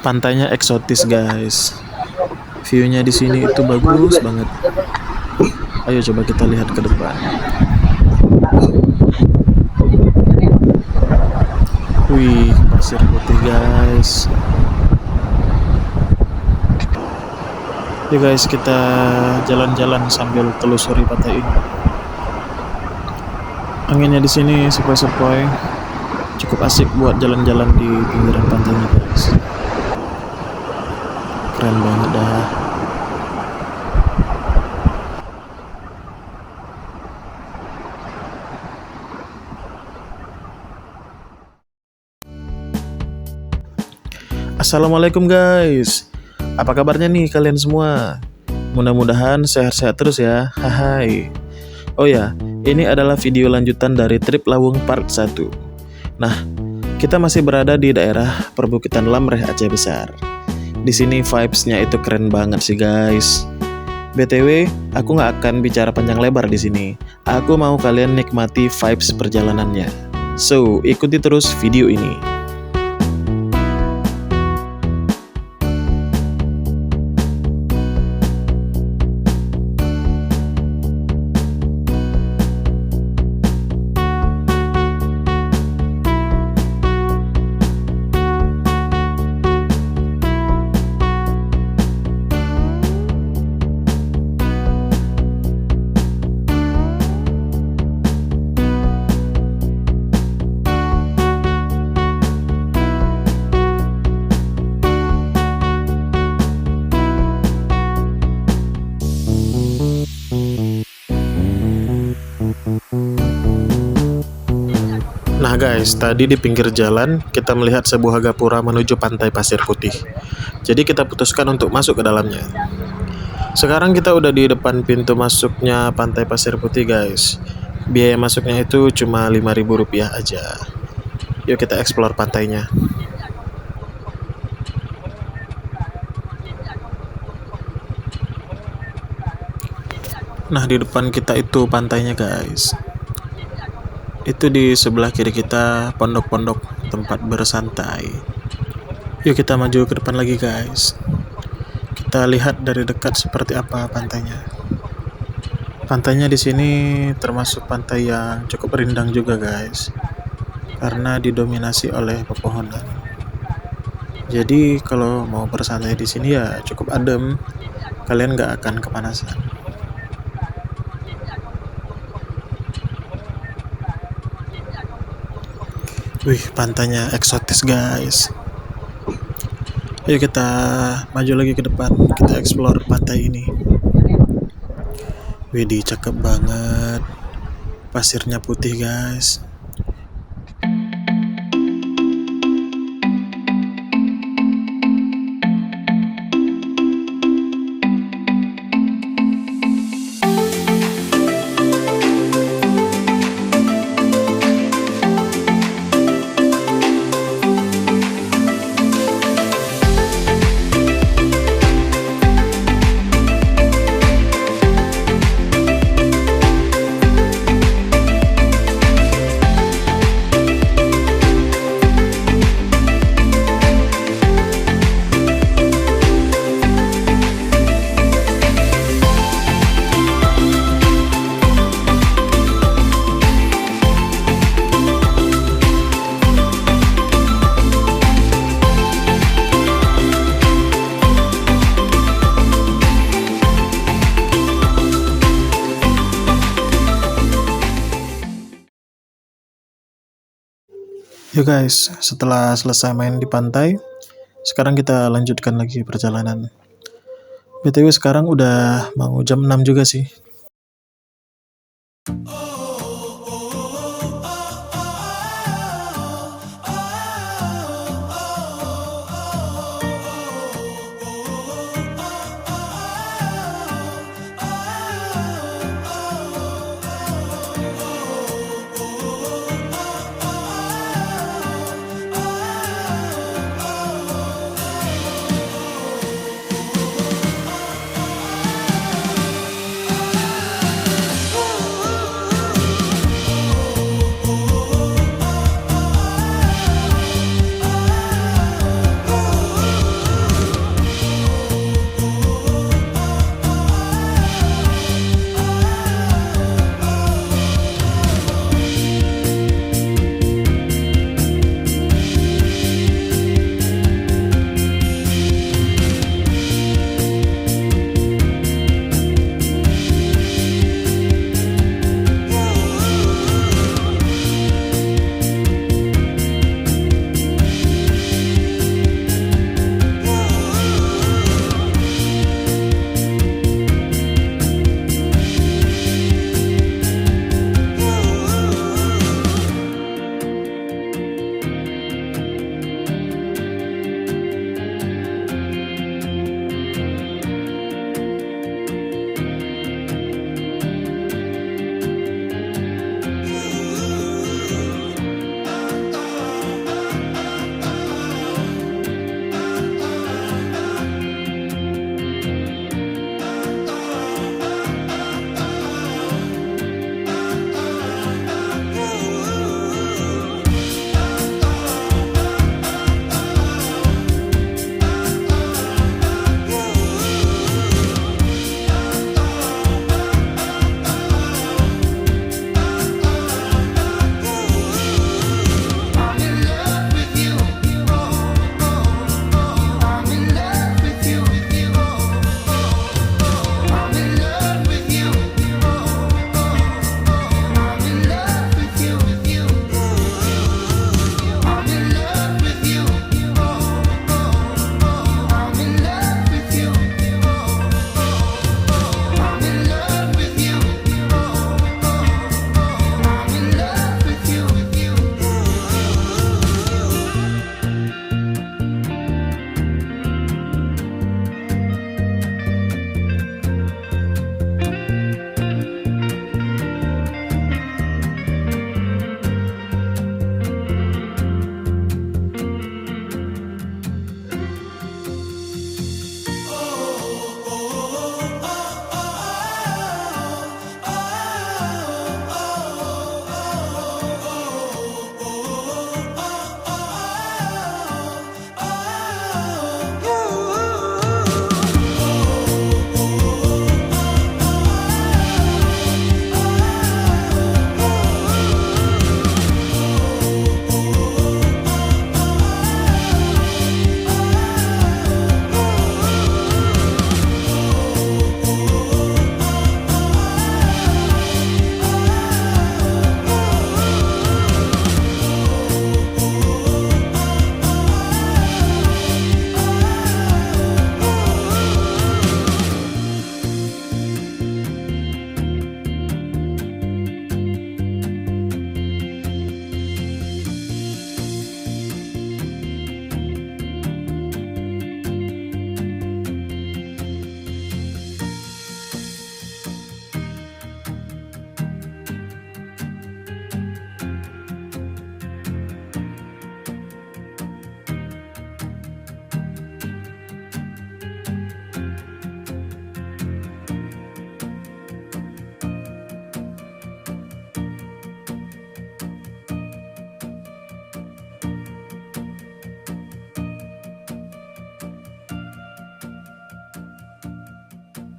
Pantainya eksotis guys. View-nya di sini itu bagus banget. Ayo coba kita lihat ke depan. Wih, pasir putih guys. Yuk guys, kita jalan-jalan sambil telusuri pantai ini. Anginnya di sini sepoi-sepoi, cukup asik buat jalan-jalan di pinggiran pantainya guys. Keren banget dah. Assalamualaikum guys. Apa kabarnya nih kalian semua? Mudah-mudahan sehat-sehat terus ya. Hai. Oh ya, ini adalah video lanjutan dari trip Lawung Part 1. Nah, kita masih berada di daerah perbukitan Lamreh Aceh Besar. Di sini vibes-nya itu keren banget sih guys. BTW, aku nggak akan bicara panjang lebar di sini. Aku mau kalian nikmati vibes perjalanannya. So, ikuti terus video ini. Nah guys, tadi di pinggir jalan kita melihat sebuah gapura menuju pantai pasir putih. Jadi kita putuskan untuk masuk ke dalamnya. Sekarang kita udah di depan pintu masuknya pantai pasir putih guys. Biaya masuknya itu cuma Rp5.000 aja. Yuk kita explore pantainya. Nah di depan kita itu pantainya guys. Itu di sebelah kiri kita pondok-pondok tempat bersantai. Yuk kita maju ke depan lagi guys. Kita lihat dari dekat seperti apa pantainya. Pantainya di sini termasuk pantai yang cukup rindang juga guys, karena didominasi oleh pepohonan. Jadi kalau mau bersantai di sini ya cukup adem, kalian nggak akan kepanasan. Wih, pantainya eksotis guys. Yuk kita maju lagi ke depan, kita explore pantai ini. Widih, cakep banget. Pasirnya putih guys. Yuk guys, setelah selesai main di pantai, sekarang kita lanjutkan lagi perjalanan. BTW sekarang udah mau jam 6 juga sih.